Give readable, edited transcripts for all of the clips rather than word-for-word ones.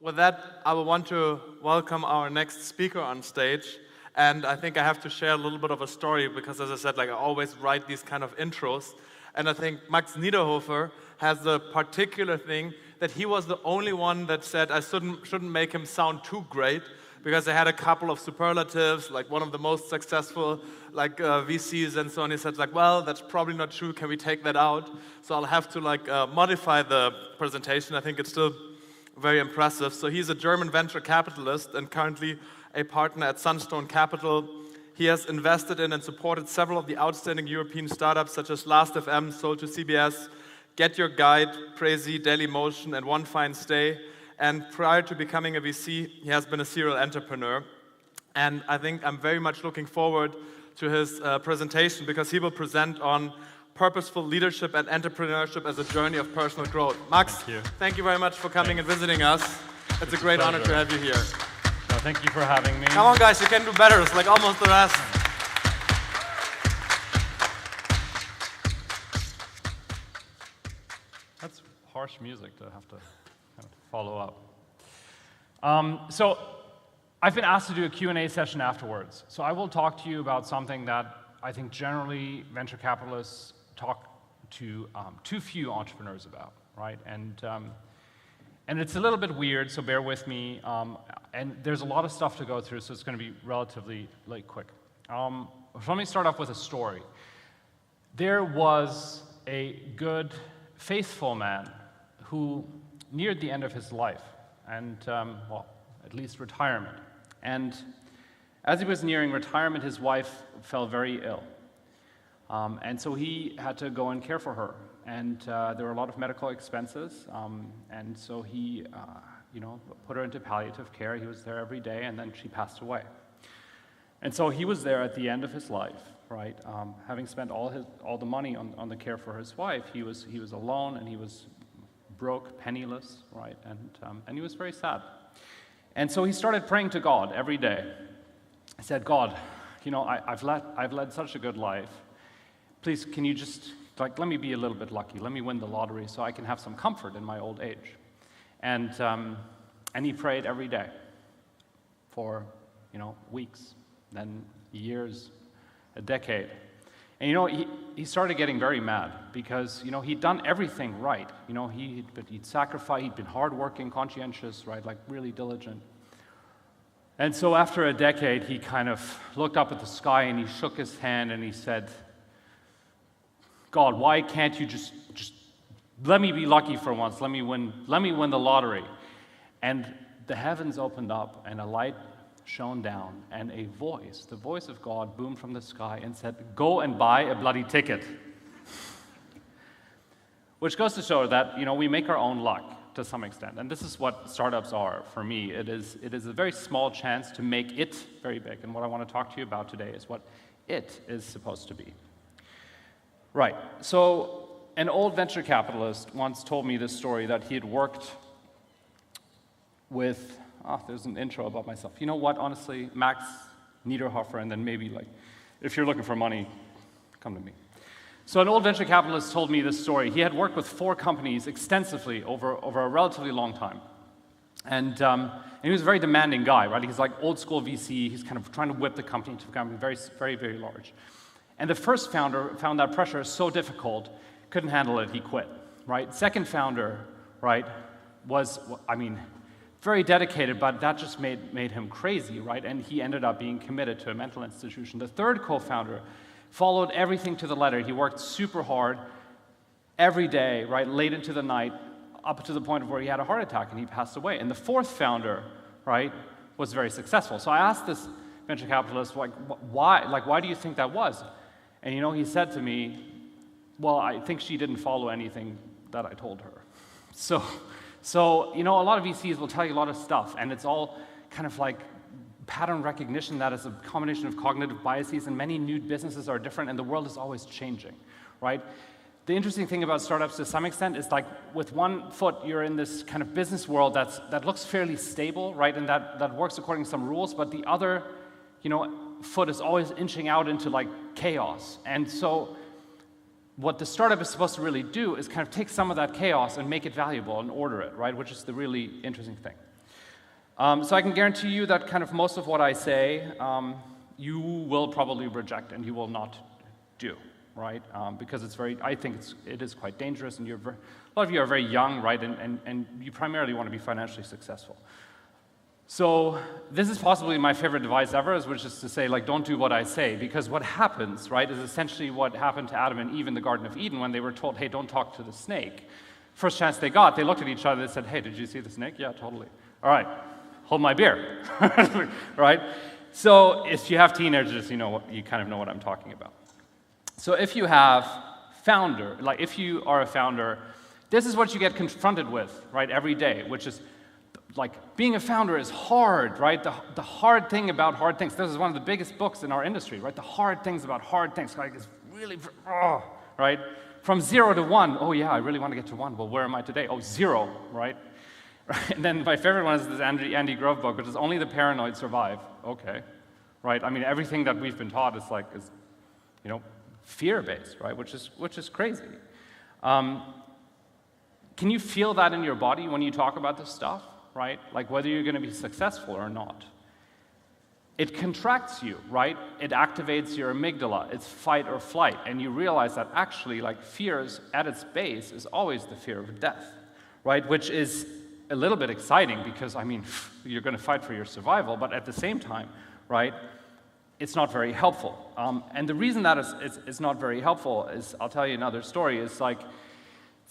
with that, I will want to welcome our next speaker on stage. And I think I have to share a little bit of a story because, as I said, I always write these kind of intros. And I think Max Niederhofer has the particular thing that he was the only one that said I shouldn't make him sound too great, because they had a couple of superlatives, like one of the most successful VCs and so on. He said, well, that's probably not true. Can we take that out? So I'll have to modify the presentation. I think it's still very impressive. So he's a German venture capitalist and currently a partner at Sunstone Capital. He has invested in and supported several of the outstanding European startups such as Last.fm, sold to CBS, Get Your Guide, Crazy, Dailymotion, and One Fine Stay. And prior to becoming a VC, he has been a serial entrepreneur. And I think I'm very much looking forward to his presentation, because he will present on purposeful leadership and entrepreneurship as a journey of personal growth. Max, thank you very much for coming and visiting us. It's a great honor to have you here. No, thank you for having me. Come on, guys, you can do better. It's like almost the rest. That's harsh music to have to kind of follow up. So I've been asked to do a Q&A session afterwards. So I will talk to you about something that I think generally venture capitalists talk to too few entrepreneurs about, right? And it's a little bit weird, so bear with me. And there's a lot of stuff to go through, so it's going to be relatively quick. So let me start off with a story. There was a good, faithful man who neared the end of his life, and well, at least retirement. And as he was nearing retirement, his wife fell very ill. And so he had to go and care for her. And there were a lot of medical expenses. And so he put her into palliative care. He was there every day, and then she passed away. And so he was there at the end of his life, right? Having spent all the money on the care for his wife, he was alone, and he was broke, penniless, right? And he was very sad. And so he started praying to God every day. He said, God, I've led such a good life. Please, can you just, let me be a little bit lucky. Let me win the lottery so I can have some comfort in my old age. And he prayed every day for, weeks, then years, a decade. And, he started getting very mad because, he'd done everything right. He'd sacrificed, he'd been hardworking, conscientious, right, really diligent. And so after a decade, he kind of looked up at the sky and he shook his hand and he said, God, why can't you just let me be lucky for once? Let me win the lottery. And the heavens opened up and a light shone down and the voice of God boomed from the sky and said, go and buy a bloody ticket. Which goes to show that, we make our own luck to some extent. And this is what startups are for me. It is a very small chance to make it very big. And what I want to talk to you about today is what it is supposed to be. Right, so an old venture capitalist once told me this story that he had worked with, there's an intro about myself. You know what, honestly, Max Niederhofer, and then maybe if you're looking for money, come to me. So an old venture capitalist told me this story. He had worked with 4 companies extensively over a relatively long time. And he was a very demanding guy, right? He's like old school VC. He's kind of trying to whip the company to become very, very, very large. And the first founder found that pressure so difficult, couldn't handle it, he quit, right? Second founder, right, was, very dedicated, but that just made him crazy, right? And he ended up being committed to a mental institution. The third co-founder followed everything to the letter. He worked super hard every day, right, late into the night, up to the point of where he had a heart attack and he passed away. And the fourth founder, right, was very successful. So I asked this venture capitalist, why do you think that was? And he said to me, well, I think she didn't follow anything that I told her. So a lot of VCs will tell you a lot of stuff, and it's all kind of like pattern recognition that is a combination of cognitive biases, and many new businesses are different, and the world is always changing, right? The interesting thing about startups to some extent is with one foot, you're in this kind of business world that looks fairly stable, right, and that works according to some rules, but the other, foot is always inching out into chaos. And so what the startup is supposed to really do is kind of take some of that chaos and make it valuable and order it, right? Which is the really interesting thing. So I can guarantee you that kind of most of what I say, you will probably reject and you will not do, right? Because I think it is quite dangerous, and a lot of you are very young, right? And you primarily want to be financially successful. So this is possibly my favorite advice ever, which is to say, like, don't do what I say, because what happens, right, is essentially what happened to Adam and Eve in the Garden of Eden when they were told, hey, don't talk to the snake. First chance they got, they looked at each other and said, hey, did you see the snake? Yeah, totally. All right, hold my beer, right? So if you have teenagers, you kind of know what I'm talking about. So if you have if you are a founder, this is what you get confronted with, right, every day, which is, like, being a founder is hard, right? The hard thing about hard things. This is one of the biggest books in our industry, right? The hard things about hard things. Like, it's really, right? From 0 to 1. Oh, yeah, I really want to get to 1. Well, where am I today? Oh, 0, right? And then my favorite one is this Andy Grove book, which is Only the Paranoid Survive. Okay, right? I mean, everything that we've been taught is fear-based, right? Which is crazy. Can you feel that in your body when you talk about this stuff? Right? Like, whether you're going to be successful or not. It contracts you, right? It activates your amygdala. It's fight or flight. And you realize that actually, like, fears at its base is always the fear of death, right? Which is a little bit exciting because, I mean, you're going to fight for your survival, but at the same time, right, it's not very helpful. And the reason that it's not very helpful is, I'll tell you another story, it's like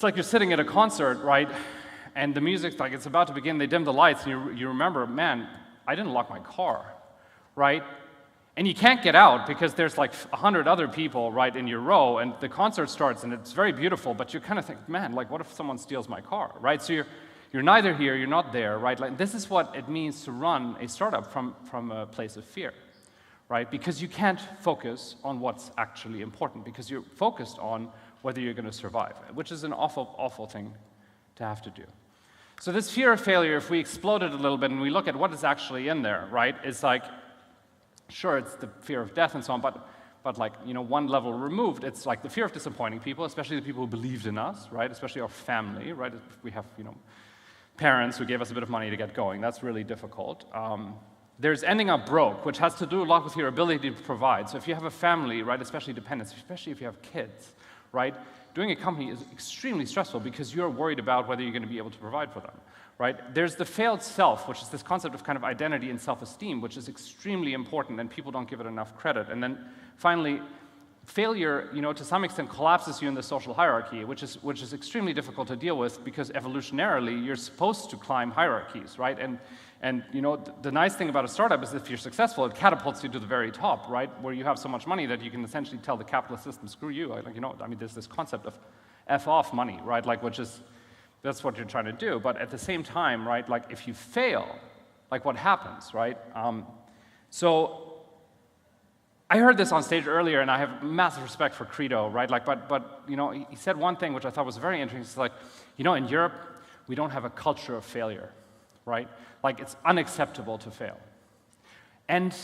you're sitting at a concert, right? And the music's like, it's about to begin, they dim the lights, and you remember, man, I didn't lock my car, right? And you can't get out because there's like 100 other people, right, in your row, and the concert starts, and it's very beautiful, but you kind of think, man, like, what if someone steals my car, right? So you're neither here, you're not there, right? Like, this is what it means to run a startup from a place of fear, right? Because you can't focus on what's actually important, because you're focused on whether you're going to survive, which is an awful, awful thing to have to do. So this fear of failure, if we explode it a little bit and we look at what is actually in there, right, it's like, sure, it's the fear of death and so on, but like, one level removed, it's like the fear of disappointing people, especially the people who believed in us, right, especially our family, right, if we have, parents who gave us a bit of money to get going. That's really difficult. There's ending up broke, which has to do a lot with your ability to provide. So if you have a family, right, especially dependents, especially if you have kids, right, doing a company is extremely stressful because you're worried about whether you're going to be able to provide for them, right? There's the failed self, which is this concept of kind of identity and self-esteem, which is extremely important, and people don't give it enough credit. And then finally, failure, to some extent collapses you in the social hierarchy, which is extremely difficult to deal with because evolutionarily you're supposed to climb hierarchies, right? And the nice thing about a startup is if you're successful, it catapults you to the very top, right? Where you have so much money that you can essentially tell the capitalist system, screw you. There's this concept of F off money, right? Like, that's what you're trying to do. But at the same time, right, like, if you fail, like, what happens, right? So I heard this on stage earlier, and I have massive respect for Credo, right? Like, but he said one thing which I thought was very interesting. It's like, in Europe, we don't have a culture of failure, right? Like, it's unacceptable to fail. And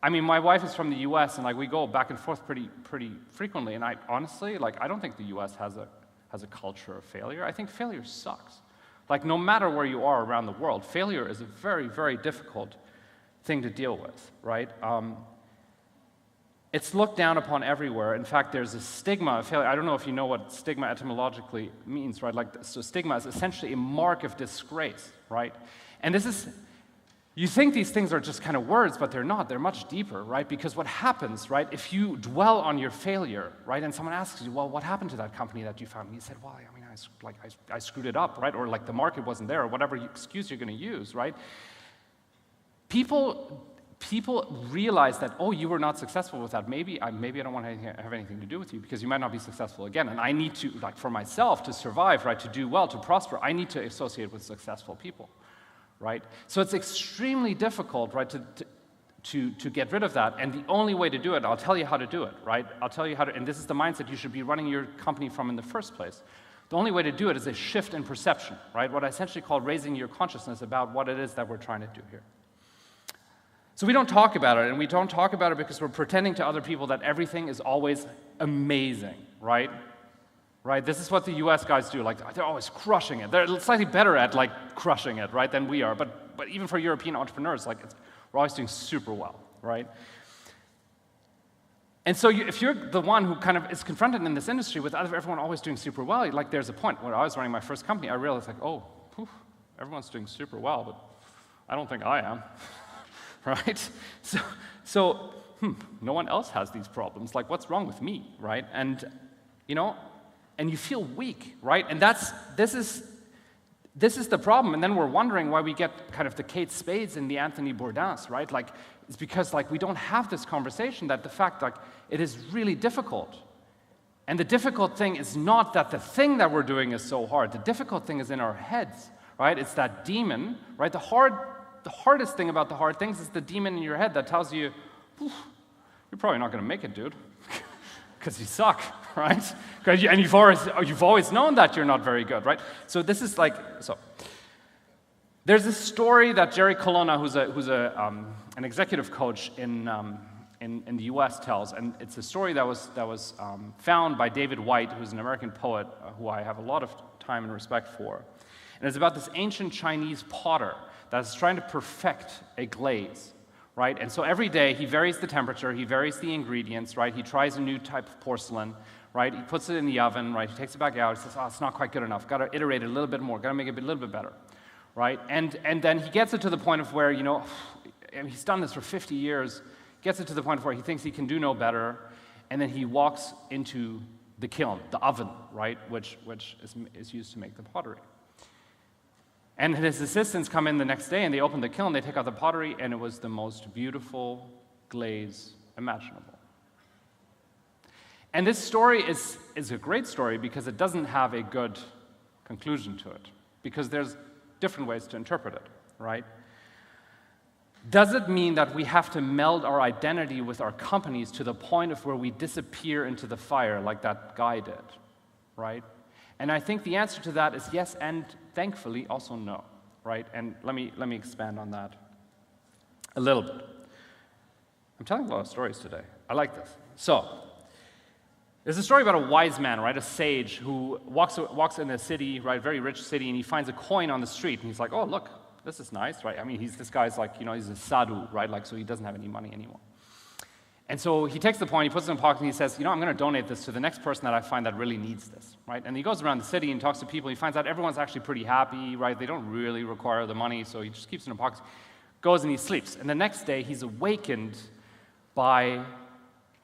I mean, my wife is from the US, and like, we go back and forth pretty frequently. And I honestly, like, I don't think the US has a culture of failure. I think failure sucks. Like, no matter where you are around the world, failure is a very, very difficult thing to deal with, right? It's looked down upon everywhere. In fact, there's a stigma of failure. I don't know if you know what stigma etymologically means, right? Like, so stigma is essentially a mark of disgrace, right? And this is, you think these things are just kind of words, but they're not. They're much deeper, right? Because what happens, right, if you dwell on your failure, right, and someone asks you, well, what happened to that company that you found? And you said, well, I mean, I screwed it up, right? Or like the market wasn't there, or whatever excuse you're going to use, right? People realize that, oh, you were not successful with that. Maybe I don't want to have anything to do with you because you might not be successful again. And I need to, like, for myself, to survive, right, to do well, to prosper, I need to associate with successful people, right? So it's extremely difficult, right, to get rid of that. And the only way to do it, I'll tell you how to do it, right? I'll tell you how to, and this is the mindset you should be running your company from in the first place. The only way to do it is a shift in perception, right? What I essentially call raising your consciousness about what it is that we're trying to do here. So we don't talk about it, and we don't talk about it because we're pretending to other people that everything is always amazing, right? Right? This is what the US guys do. Like, they're always crushing it. They're slightly better at, like, crushing it, right, than we are. But but even for European entrepreneurs, like we're always doing super well, right? And so if you're the one who kind of is confronted in this industry with everyone always doing super well, like there's a point when I was running my first company, I realized like, oh, everyone's doing super well, but I don't think I am, right? So no one else has these problems. Like, what's wrong with me, right? And and you feel weak, right? And this is the problem. And then we're wondering why we get kind of the Kate Spades and the Anthony Bourdains, right? Like, it's because like we don't have this conversation that the fact like it is really difficult. And the difficult thing is not that the thing that we're doing is so hard. The difficult thing is in our heads, right? It's that demon, right? The hardest thing about the hard things is the demon in your head that tells you, you're probably not going to make it, dude, because you suck, right? And you've always known that you're not very good, right? So this is like There's this story that Jerry Colonna, who's an executive coach in the U.S. tells, and it's a story that was found by David White, who's an American poet who I have a lot of time and respect for. And it's about this ancient Chinese potter that's trying to perfect a glaze, right? And so every day he varies the temperature, he varies the ingredients, right? He tries a new type of porcelain, right? He puts it in the oven, right? He takes it back out, he says, oh, it's not quite good enough, got to iterate it a little bit more, got to make it a little bit better, right? And then he gets it to the point of where, he's done this for 50 years, gets it to the point where he thinks he can do no better, and then he walks into the kiln, the oven, right, which is used to make the pottery. And his assistants come in the next day, and they open the kiln, they take out the pottery, and it was the most beautiful glaze imaginable. And this story is a great story because it doesn't have a good conclusion to it, because there's different ways to interpret it, right? Does it mean that we have to meld our identity with our companies to the point of where we disappear into the fire like that guy did, right? And I think the answer to that is yes, and thankfully also no, right? And let me expand on that a little bit. I'm telling a lot of stories today. I like this. So, there's a story about a wise man, right, a sage who walks in a city, right, very rich city, and he finds a coin on the street, and he's like, oh, look, this is nice, right? I mean, this guy's like, he's a sadhu, right, like, so he doesn't have any money anymore. And so he takes the coin, he puts it in his pocket, and he says, I'm going to donate this to the next person that I find that really needs this, right? And he goes around the city and talks to people, and he finds out everyone's actually pretty happy, right? They don't really require the money, so he just keeps it in his pocket, goes and he sleeps. And the next day, he's awakened by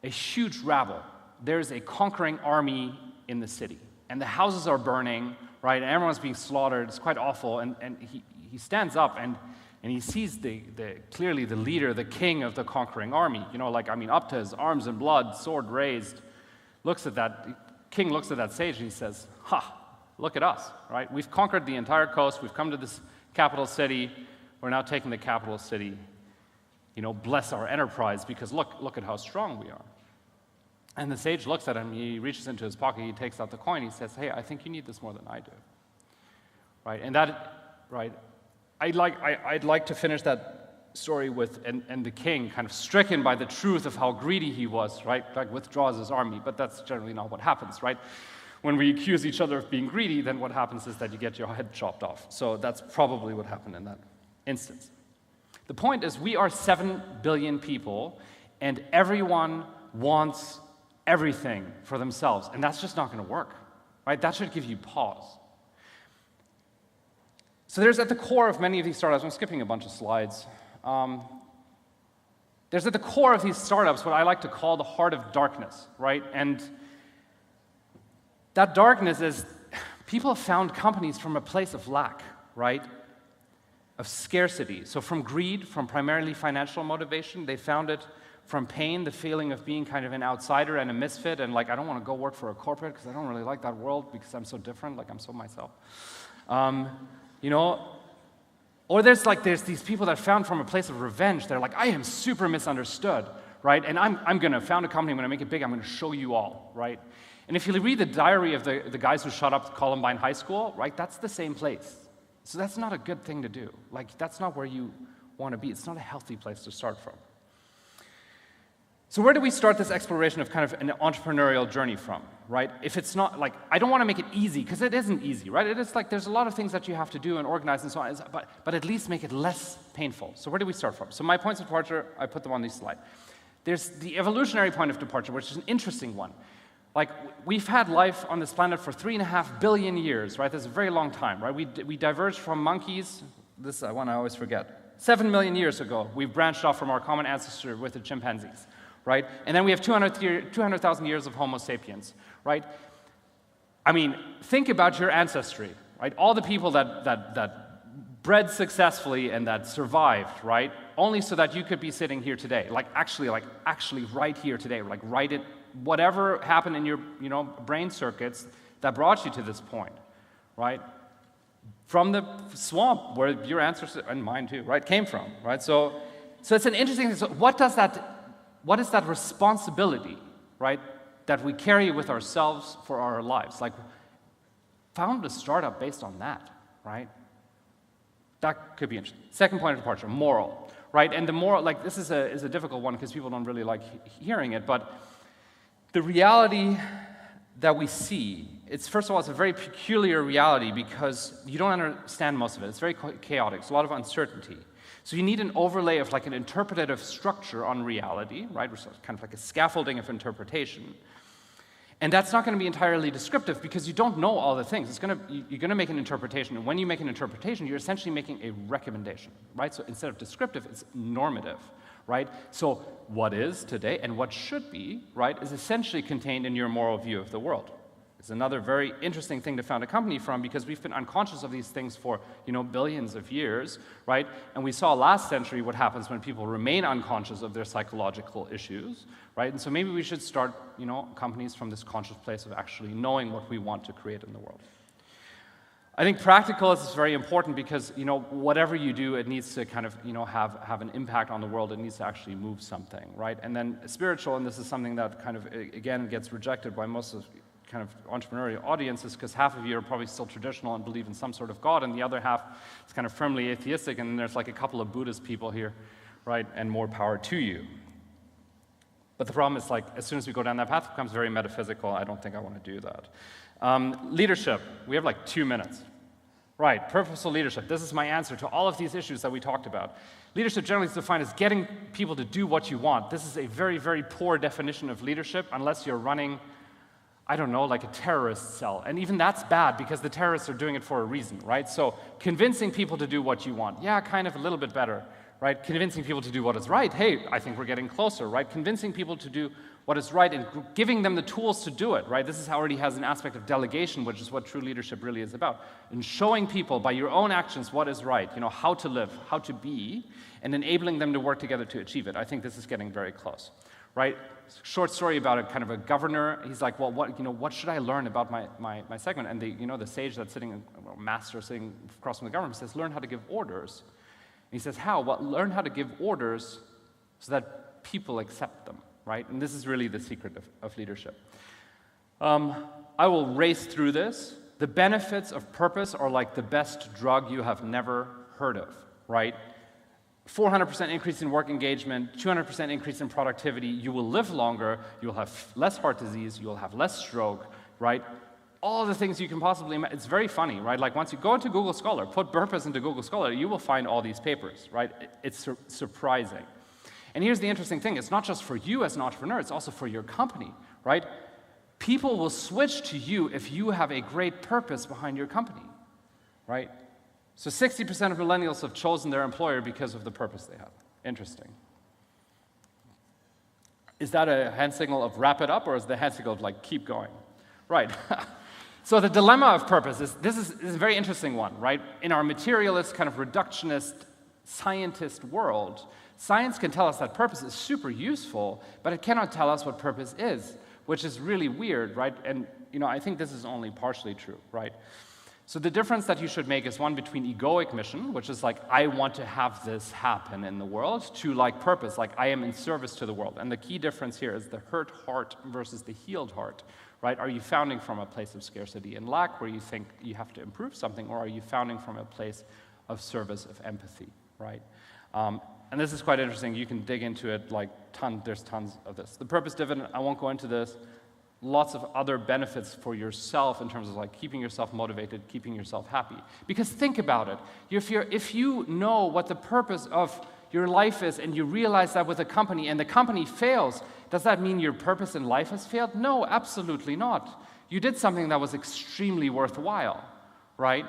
a huge rabble. There's a conquering army in the city, and the houses are burning, right, and everyone's being slaughtered. It's quite awful, and he stands up, and he sees clearly the leader, the king of the conquering army, up to his arms in blood, sword raised, king looks at that sage, and he says, look at us, right? We've conquered the entire coast, we've come to this capital city, we're now taking the capital city, bless our enterprise, because look at how strong we are. And the sage looks at him, he reaches into his pocket, he takes out the coin, he says, hey, I think you need this more than I do, right? And that, right, I'd like to finish that story with, and the king kind of stricken by the truth of how greedy he was, right, like withdraws his army, but that's generally not what happens, right? When we accuse each other of being greedy, then what happens is that you get your head chopped off. So that's probably what happened in that instance. The point is we are 7 billion people, and everyone wants everything for themselves, and that's just not going to work, right? That should give you pause. So there's at the core of many of these startups, I'm skipping a bunch of slides, there's at the core of these startups what I like to call the heart of darkness, right? And that darkness is people have found companies from a place of lack, right? Of scarcity. So from greed, from primarily financial motivation, they found it from pain, the feeling of being kind of an outsider and a misfit, and like, I don't want to go work for a corporate because I don't really like that world because I'm so different, like I'm so myself. Or there's these people that found from a place of revenge. They're like, I am super misunderstood, right? And I'm going to found a company, I'm going to make it big, I'm going to show you all, right? And if you read the diary of the guys who shot up Columbine High School, right, that's the same place. So that's not a good thing to do. Like, that's not where you want to be. It's not a healthy place to start from. So where do we start this exploration of kind of an entrepreneurial journey from, right? If it's not, like, I don't want to make it easy, because it isn't easy, right? It is like, there's a lot of things that you have to do and organize and so on, but at least make it less painful. So where do we start from? So my points of departure, I put them on this slide. There's the evolutionary point of departure, which is an interesting one. Like, we've had life on this planet for 3.5 billion years, right? That's a very long time, right? We diverged from monkeys, this is one I always forget. 7 million years ago, we branched off from our common ancestor with the chimpanzees, right? And then we have 200,000 years of Homo sapiens, right? I mean, think about your ancestry, right? All the people that bred successfully and that survived, right? Only so that you could be sitting here today, like actually right here today, like right it, whatever happened in your, brain circuits that brought you to this point, right? From the swamp where your ancestors, and mine too, right, came from, right? So it's an interesting thing. So what is that responsibility, right, that we carry with ourselves for our lives? Like, found a startup based on that, right? That could be interesting. Second point of departure, moral, right? And the moral, like, this is a difficult one because people don't really like hearing it, but the reality that we see, first of all, it's a very peculiar reality because you don't understand most of it. It's very chaotic. It's a lot of uncertainty. So you need an overlay of like an interpretative structure on reality, right? Which is kind of like a scaffolding of interpretation. And that's not going to be entirely descriptive because you don't know all the things. You're going to make an interpretation, and when you make an interpretation, you're essentially making a recommendation, right? So instead of descriptive, it's normative, right? So what is today and what should be, right, is essentially contained in your moral view of the world. It's another very interesting thing to found a company from because we've been unconscious of these things for, billions of years, right? And we saw last century what happens when people remain unconscious of their psychological issues, right? And so maybe we should start, companies from this conscious place of actually knowing what we want to create in the world. I think practical is very important because, whatever you do, it needs to kind of, have an impact on the world. It needs to actually move something, right? And then spiritual, and this is something that kind of, again, gets rejected by most of kind of entrepreneurial audiences because half of you are probably still traditional and believe in some sort of God, and the other half is kind of firmly atheistic, and there's like a couple of Buddhist people here, right? And more power to you. But the problem is, like, as soon as we go down that path, it becomes very metaphysical. I don't think I want to do that. Leadership. We have like 2 minutes. Right, purposeful leadership. This is my answer to all of these issues that we talked about. Leadership generally is defined as getting people to do what you want. This is a very, very poor definition of leadership unless you're running, I don't know, like a terrorist cell. And even that's bad because the terrorists are doing it for a reason, right? So convincing people to do what you want, yeah, kind of a little bit better, right? Convincing people to do what is right, hey, I think we're getting closer, right? Convincing people to do what is right and giving them the tools to do it, right? This already has an aspect of delegation, which is what true leadership really is about. And showing people by your own actions what is right, how to live, how to be, and enabling them to work together to achieve it. I think this is getting very close, right? Short story about a kind of a governor. He's like, well, what should I learn about my segment? And the sage that's sitting, master sitting across from the governor says, learn how to give orders. And he says, how? Well, learn how to give orders so that people accept them. Right? And this is really the secret of leadership. I will race through this. The benefits of purpose are like the best drug you have never heard of, right? 400% increase in work engagement, 200% increase in productivity, you will live longer, you'll have less heart disease, you'll have less stroke, right? All the things you can possibly imagine. It's very funny, right? Like once you go into Google Scholar, put purpose into Google Scholar, you will find all these papers, right? It's surprising. And here's the interesting thing, it's not just for you as an entrepreneur, it's also for your company, right? People will switch to you if you have a great purpose behind your company, right? So 60% of millennials have chosen their employer because of the purpose they have. Interesting. Is that a hand signal of wrap it up, or is the hand signal of like keep going? Right. So the dilemma of purpose is, this is a very interesting one, right? In our materialist, kind of reductionist, scientist world, science can tell us that purpose is super useful, but it cannot tell us what purpose is, which is really weird, right? And I think this is only partially true, right? So the difference that you should make is one between egoic mission, which is like, I want to have this happen in the world, to like purpose, like I am in service to the world. And the key difference here is the hurt heart versus the healed heart, right? Are you founding from a place of scarcity and lack, where you think you have to improve something, or are you founding from a place of service, of empathy, right? And this is quite interesting. You can dig into it like there's tons of this. The purpose dividend, I won't go into this. lots of other benefits for yourself in terms of like keeping yourself motivated, keeping yourself happy. Because think about it. If you know what the purpose of your life is and you realize that with a company and the company fails, does that mean your purpose in life has failed? No, absolutely not. You did something that was extremely worthwhile, right?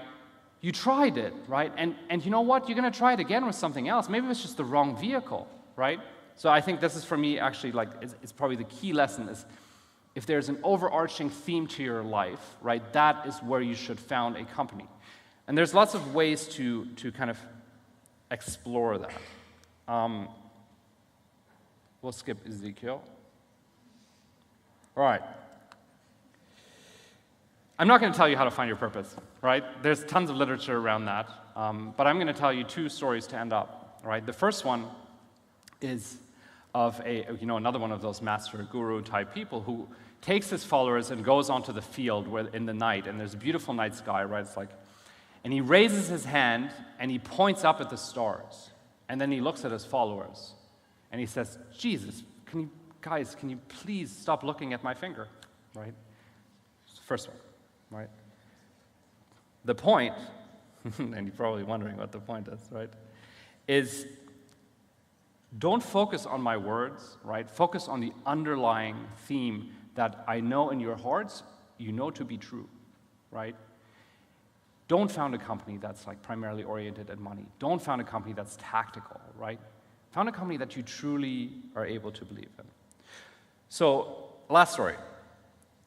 You tried it, right? And you know what? You're going to try it again with something else. Maybe it's just the wrong vehicle, right? So I think this is, for me, actually, like, it's probably the key lesson is if there's an overarching theme to your life, right, that is where you should found a company. And there's lots of ways to kind of explore that. We'll skip Ezekiel. All right. I'm not going to tell you how to find your purpose, right? There's tons of literature around that, but I'm going to tell you two stories to end up, right? The first one is of another one of those master guru type people who takes his followers and goes onto the field in the night, and there's a beautiful night sky, right? It's like, and he raises his hand and he points up at the stars, and then he looks at his followers and he says, Jesus, can you please stop looking at my finger, right? It's the first one, right? The point, and you're probably wondering what the point is, right, is don't focus on my words, right? Focus on the underlying theme that I know in your hearts you know to be true, right? Don't found a company that's like primarily oriented at money. Don't found a company that's tactical, right? Found a company that you truly are able to believe in. So, last story.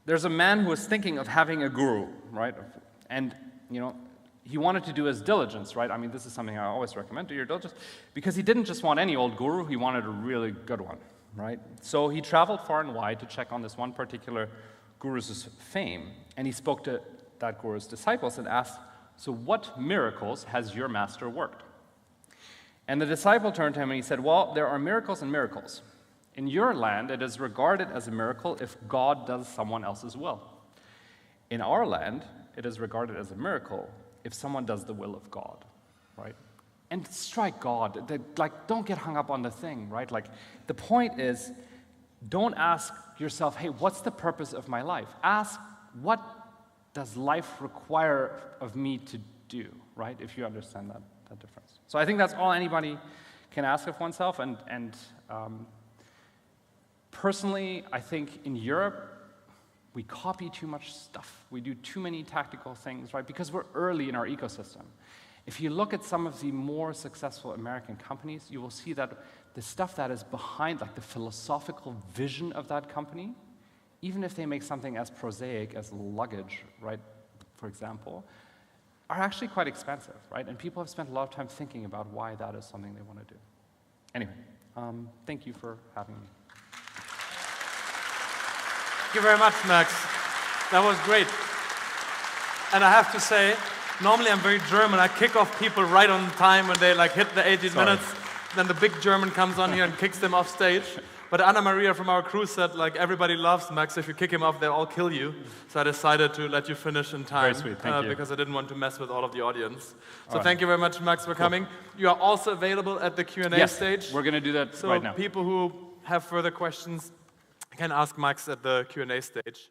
There's a man who was thinking of having a guru, right? And, he wanted to do his diligence, right? I mean, this is something I always recommend, do your diligence, because he didn't just want any old guru, he wanted a really good one, right? So he traveled far and wide to check on this one particular guru's fame, and he spoke to that guru's disciples and asked, so what miracles has your master worked? And the disciple turned to him and he said, well, there are miracles and miracles. In your land, it is regarded as a miracle if God does someone else's will. In our land, it is regarded as a miracle if someone does the will of God, right? And strike God. Don't get hung up on the thing, right? Like, the point is, don't ask yourself, hey, what's the purpose of my life? Ask, what does life require of me to do, right? If you understand that difference. So I think that's all anybody can ask of oneself. And personally, I think in Europe, we copy too much stuff. We do too many tactical things, right? Because we're early in our ecosystem. If you look at some of the more successful American companies, you will see that the stuff that is behind, like the philosophical vision of that company, even if they make something as prosaic as luggage, right, for example, are actually quite expensive, right? And people have spent a lot of time thinking about why that is something they want to do. Anyway, thank you for having me. Thank you very much, Max. That was great. And I have to say, normally I'm very German. I kick off people right on time when they hit the 18 minutes. Then the big German comes on here and kicks them off stage. But Anna Maria from our crew said, everybody loves Max. If you kick him off, they'll all kill you. So I decided to let you finish in time. Very sweet, thank you. Because I didn't want to mess with all of the audience. So thank you very much, Max, for coming. You are also available at the Q&A stage. We're going to do that right now. So people who have further questions can ask Max at the Q&A stage.